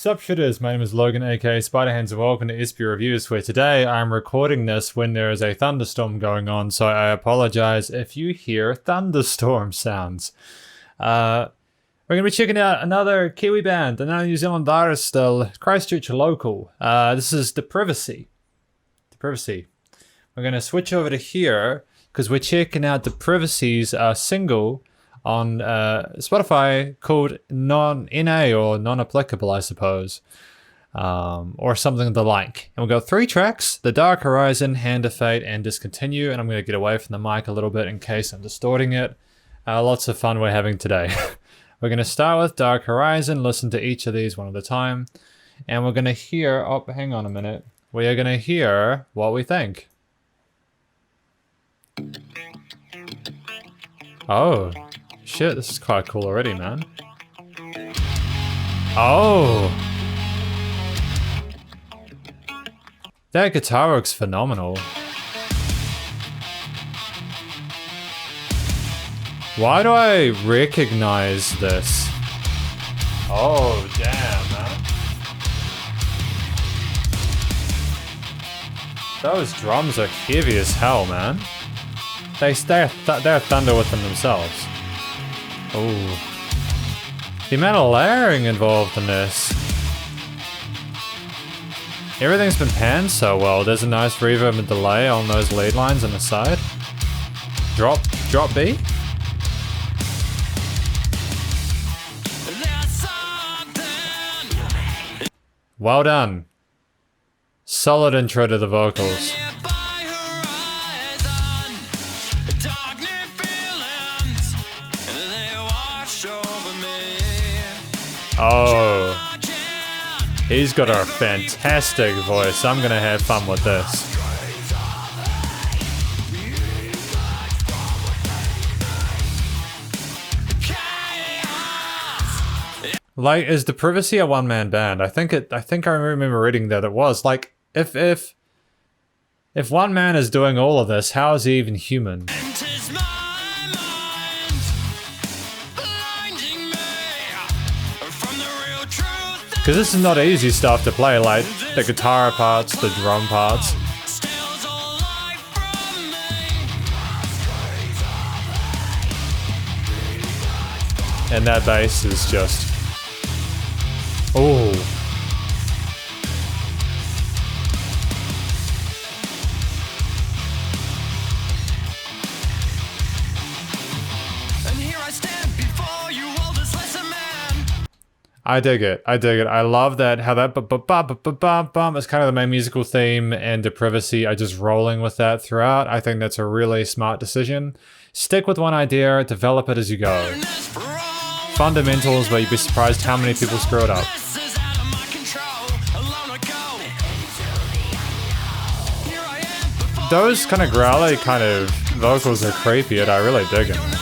Sup shitters, my name is Logan aka Spiderhands and welcome to SP Reviews, where today I'm recording this when there is a thunderstorm going on, so I apologize if you hear thunderstorm sounds. We're going to be checking out another Kiwi band, another New Zealand artist still, Christchurch local. This is Deprivacy. We're going to switch over to here because we're checking out Deprivacy's single on Spotify called NA or non-applicable, I suppose, or something the like. And we've got 3 tracks: The Dark Horizon, Hand of Fate, and Discontinue. And I'm going to get away from the mic a little bit in case I'm distorting it. Lots of fun we're having today. We're going to start with Dark Horizon, listen to each of these one at a time, and we're going to hear, oh, hang on a minute. We are going to hear what we think. Oh. Shit, this is quite cool already, man. Oh! That guitar works phenomenal. Why do I recognize this? Oh, damn, man. Those drums are heavy as hell, man. They're thunder within themselves. Oh, the amount of layering involved in this. Everything's been panned so well. There's a nice reverb and delay on those lead lines on the side. Drop B. Well done. Solid intro to the vocals. Oh, he's got a fantastic voice. I'm gonna have fun with this. Like, is Deprivacy a one-man band? I think I remember reading that it was. Like, if one man is doing all of this, how is he even human? Because this is not easy stuff to play, like the guitar parts, the drum parts. And that bass is just... oh. I dig it. I love that, how that bum is kind of the main musical theme, and Deprivacy are just rolling with that throughout. I think that's a really smart decision. Stick with one idea, develop it as you go. Fundamentals, but you'd be surprised how many people screw it up. Those kind of growly kind of vocals are creepy, and I really dig them.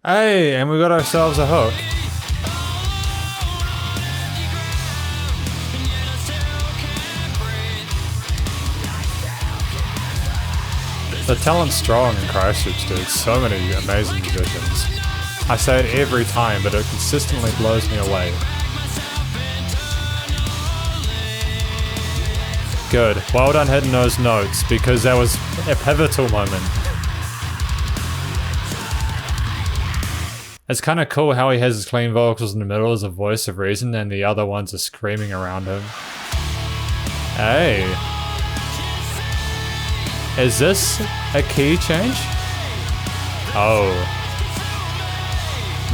Hey, and we got ourselves a hook. The talent's strong in Christchurch, dude. So many amazing musicians. I say it every time, but it consistently blows me away. Good. Well done hitting those notes, because that was a pivotal moment. It's kind of cool how he has his clean vocals in the middle as a voice of reason, and the other ones are screaming around him. Hey. Is this a key change? Oh.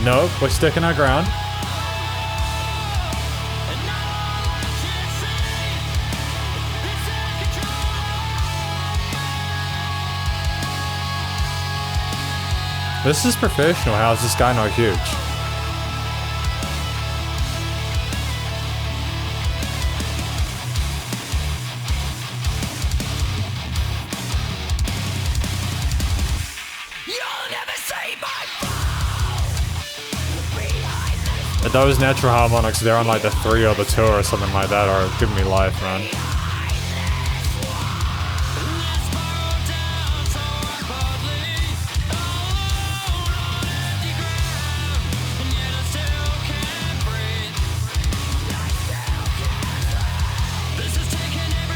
Nope, we're sticking our ground. This is professional. How is this guy not huge? Those natural harmonics, they're on like the 3 or the 2 or something like that, are giving me life, man.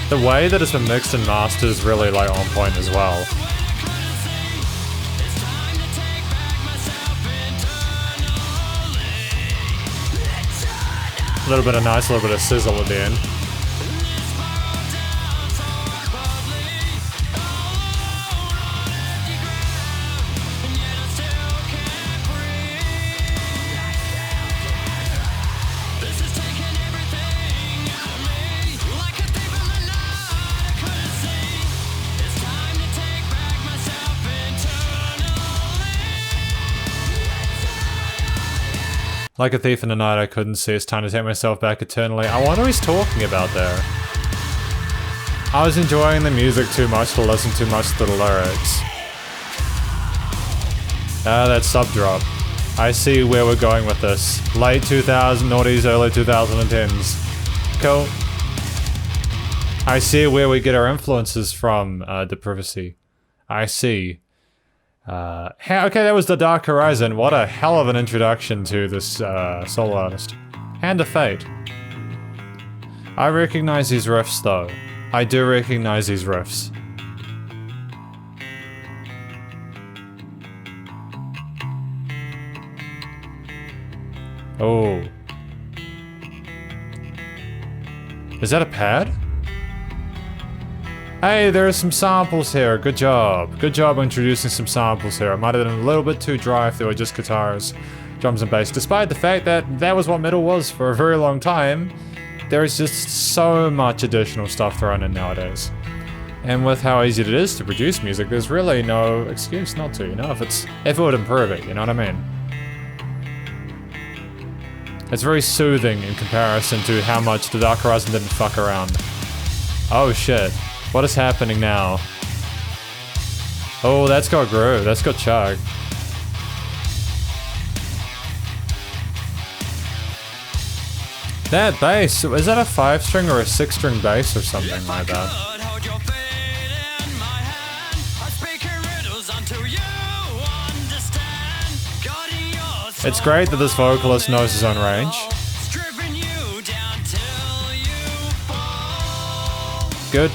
The way that it's been mixed and mastered is really like on point as well. A little bit of nice, a little bit of sizzle at the end. Like a thief in the night I couldn't see, it's time to take myself back eternally. I wonder what he's talking about there. I was enjoying the music too much to listen too much to the lyrics. Ah, that sub drop. I see where we're going with this. Late 2000s, noughties, early 2010s. Cool. I see where we get our influences from, Deprivacy. I see. Okay, that was The Dark Horizon. What a hell of an introduction to this solo artist. Hand of Fate. I recognize these riffs though. I do recognize these riffs. Oh. Is that a pad? Hey, there are some samples here. Good job. Good job introducing some samples here. It might have been a little bit too dry if they were just guitars, drums and bass. Despite the fact that that was what metal was for a very long time, there is just so much additional stuff thrown in nowadays. And with how easy it is to produce music, there's really no excuse not to, you know, if it would improve it, you know what I mean? It's very soothing in comparison to how much The Dark Horizon didn't fuck around. Oh shit. What is happening now? Oh, that's got groove. That's got chug. That bass, is that a 5-string or a 6-string bass or something like that? It's great that this vocalist knows his own range. Good.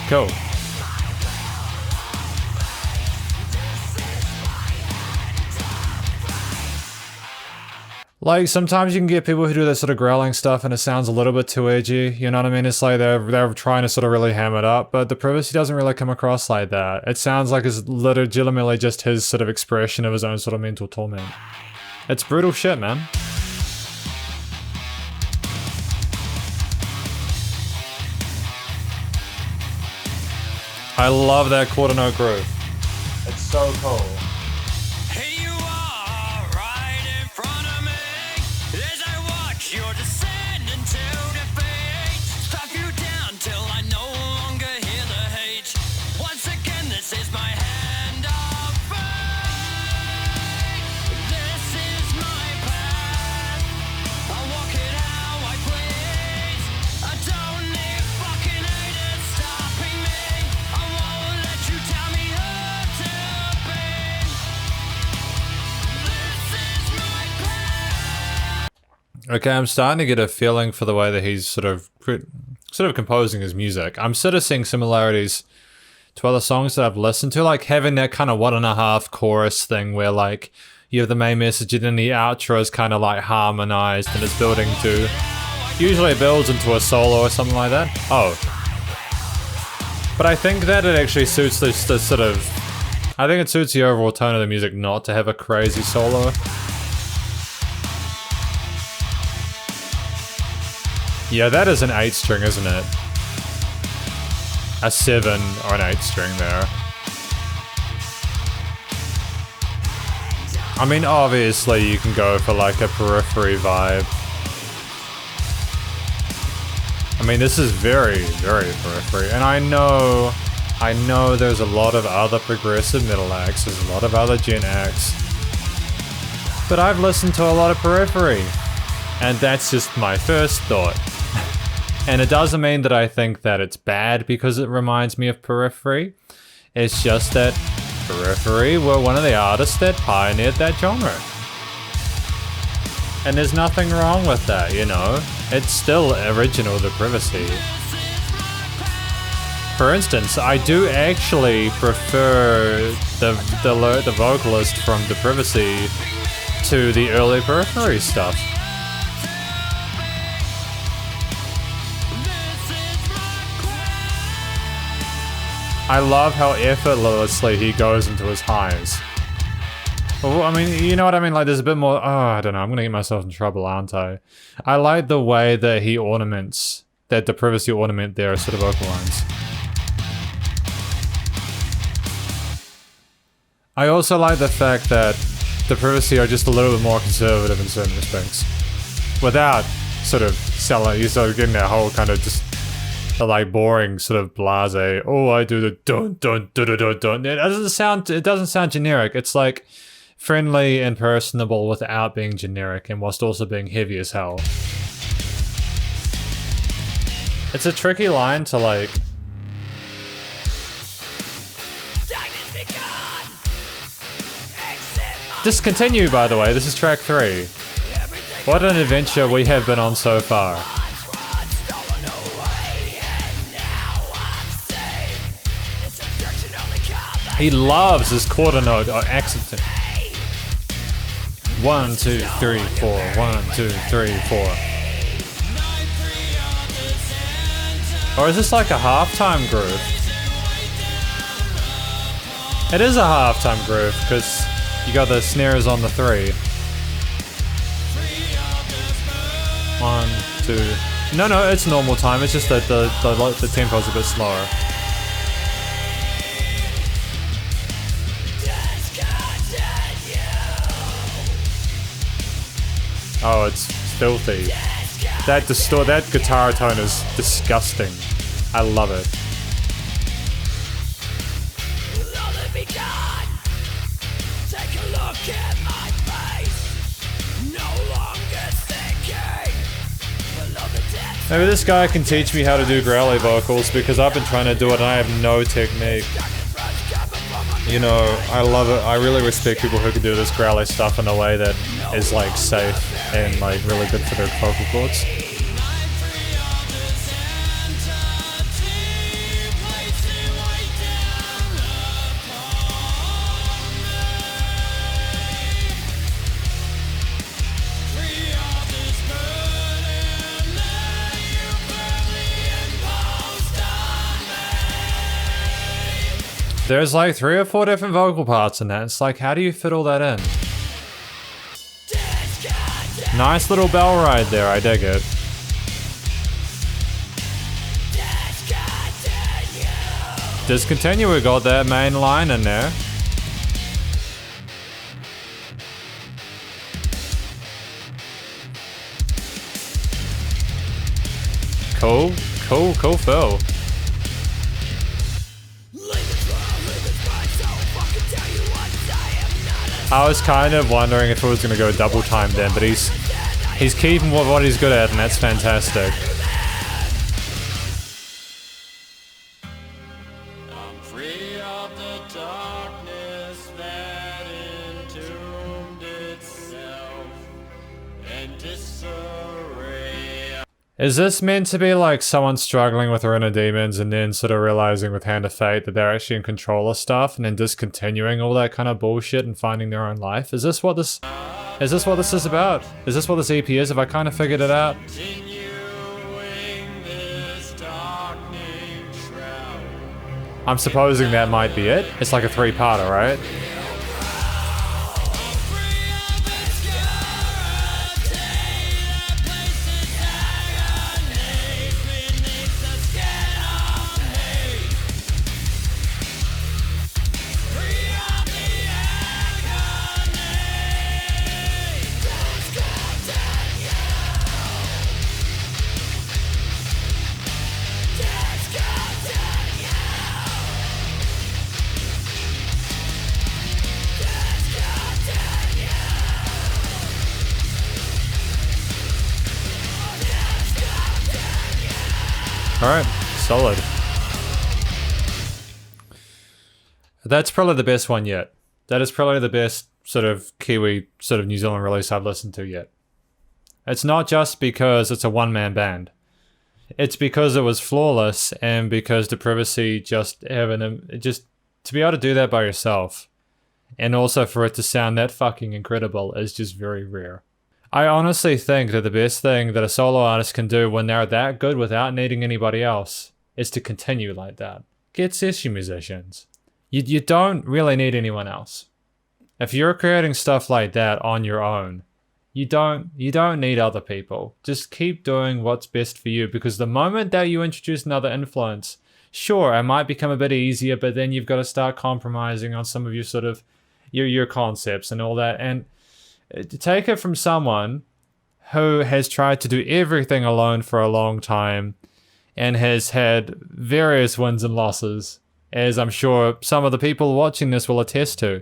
Cool. Like, sometimes you can get people who do that sort of growling stuff and it sounds a little bit too edgy, you know what I mean? It's like they're trying to sort of really ham it up, but Deprivacy doesn't really come across like that. It sounds like it's legitimately just his sort of expression of his own sort of mental torment. It's brutal shit, man. I love that quarter note groove. It's so cool. Hey, you are right in front of me as I watch your descent into defeat. Stop you down till I no longer hear the hate. Once again, this is my hand of fate. This is my path. I walk it how I please. I don't need fucking haters stopping me. I won't let you tell me how to be. This is my path. Okay, I'm starting to get a feeling for the way that he's sort of composing his music. I'm sort of seeing similarities to other songs that I've listened to, like having that kind of 1.5 chorus thing where like you have the main message and then the outro is kind of like harmonized and it's building to, usually it builds into a solo or something like that. Oh. But I think that it actually suits the sort of, I think it suits the overall tone of the music not to have a crazy solo. Yeah, that is an 8-string, isn't it? A 7 or an 8-string there. I mean, obviously you can go for like a Periphery vibe. I mean, this is very, very Periphery, and I know there's a lot of other progressive metal acts, there's a lot of other gen acts, but I've listened to a lot of Periphery, and that's just my first thought. And it doesn't mean that I think that it's bad because it reminds me of Periphery. It's just that Periphery were one of the artists that pioneered that genre. And there's nothing wrong with that, you know? It's still original Deprivacy. For instance, I do actually prefer the vocalist from Deprivacy to the early Periphery stuff. I love how effortlessly he goes into his highs. Well, I mean, you know what I mean? Like, there's a bit more... Oh, I don't know. I'm gonna get myself in trouble, aren't I? I like the way that he ornaments... that Deprivacy ornament their sort of vocal lines. I also like the fact that Deprivacy are just a little bit more conservative in certain respects. Without sort of selling... You sort of getting that whole kind of just... like boring sort of blase. Oh, I do the dun dun dun dun dun dun. It doesn't sound generic. It's like friendly and personable without being generic, and whilst also being heavy as hell. It's a tricky line to like. Discontinue, by the way. This is track 3. What an adventure we have been on so far. He loves his quarter note or accenting. 1, 2, 3, 4. 1, 2, 3, 4. Or is this like a halftime groove? It is a halftime groove because you got the snares on the 3. 1, 2. No, it's normal time. It's just that the tempo's a bit slower. Oh, it's filthy. That guitar tone is disgusting. I love it. Maybe this guy can teach me how to do growly vocals because I've been trying to do it and I have no technique. You know, I love it. I really respect people who can do this growly stuff in a way that is like safe and like really good for their vocal cords. There's like 3 or 4 different vocal parts in that. It's like, how do you fit all that in? Nice little bell ride there, I dig it. Discontinue, we got that main line in there. Cool fill. I was kind of wondering if it was going to go double time then, but he's keeping what he's good at, and that's fantastic. I'm free of the darkness that entombed itself and disarray. Is this meant to be like someone struggling with their inner demons and then sort of realizing with Hand of Fate that they're actually in control of stuff and then discontinuing all that kind of bullshit and finding their own life? Is this what this is about? Is this what this EP is? Have I kind of figured it out? I'm supposing that might be it. It's like a 3-parter, right? Alright, solid. That's probably the best one yet. That is probably the best sort of Kiwi, sort of New Zealand release I've listened to yet. It's not just because it's a one-man band. It's because it was flawless, and because Deprivacy just to be able to do that by yourself, and also for it to sound that fucking incredible, is just very rare. I honestly think that the best thing that a solo artist can do when they're that good without needing anybody else is to continue like that. Get session musicians. You don't really need anyone else. If you're creating stuff like that on your own, you don't need other people. Just keep doing what's best for you, because the moment that you introduce another influence, sure, it might become a bit easier, but then you've got to start compromising on some of your sort of your concepts and all that. And to take it from someone who has tried to do everything alone for a long time and has had various wins and losses, as I'm sure some of the people watching this will attest to.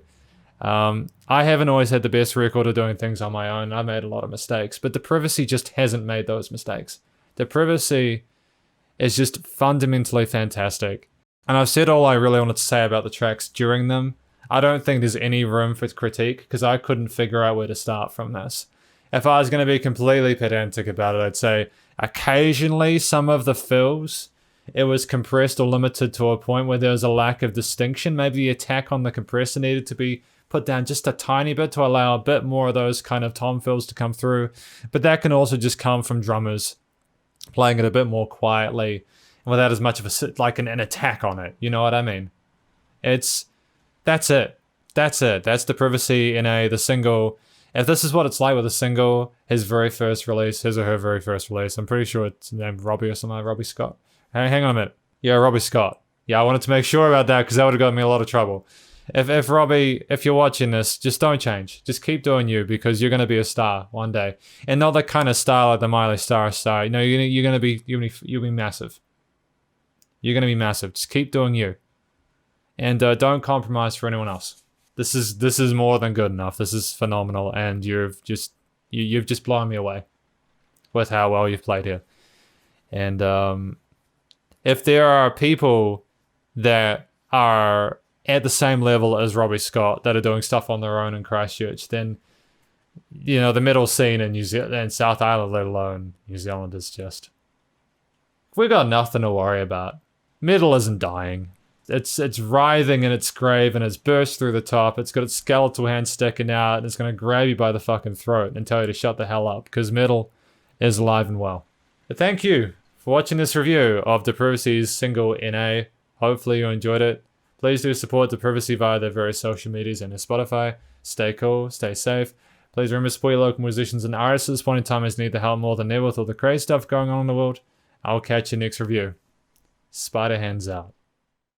I haven't always had the best record of doing things on my own. I made a lot of mistakes, but Deprivacy just hasn't made those mistakes. Deprivacy is just fundamentally fantastic. And I've said all I really wanted to say about the tracks during them. I don't think there's any room for critique, because I couldn't figure out where to start from this. If I was going to be completely pedantic about it, I'd say occasionally some of the fills, it was compressed or limited to a point where there was a lack of distinction. Maybe the attack on the compressor needed to be put down just a tiny bit to allow a bit more of those kind of tom fills to come through. But that can also just come from drummers playing it a bit more quietly without as much of an attack on it. You know what I mean? That's it. That's Deprivacy in the single. If this is what it's like with a single, his or her very first release, I'm pretty sure it's named Robbie or something, Robbie Scott. Hey, hang on a minute. Yeah, Robbie Scott. Yeah, I wanted to make sure about that, because that would have got me a lot of trouble. If Robbie, if you're watching this, just don't change. Just keep doing you, because you're going to be a star one day. And not the kind of star like the Miley Cyrus star. No, you'll be massive. You're going to be massive. Just keep doing you. And don't compromise for anyone else. This is more than good enough. This is phenomenal, and you've just blown me away with how well you've played here. And if there are people that are at the same level as Robbie Scott that are doing stuff on their own in Christchurch, then the metal scene in New Zealand and South Island, let alone New Zealand, is just, we've got nothing to worry about. Metal isn't dying. It's writhing in its grave, and it's burst through the top. It's got its skeletal hand sticking out, and it's going to grab you by the fucking throat and tell you to shut the hell up, because metal is alive and well. But thank you for watching this review of Deprivacy's single NA. Hopefully you enjoyed it. Please do support Deprivacy via their various social medias and their Spotify. Stay cool, stay safe. Please remember to support your local musicians and artists at this point in time, as need the help more than ever with all the crazy stuff going on in the world. I'll catch you next review. Spider hands out.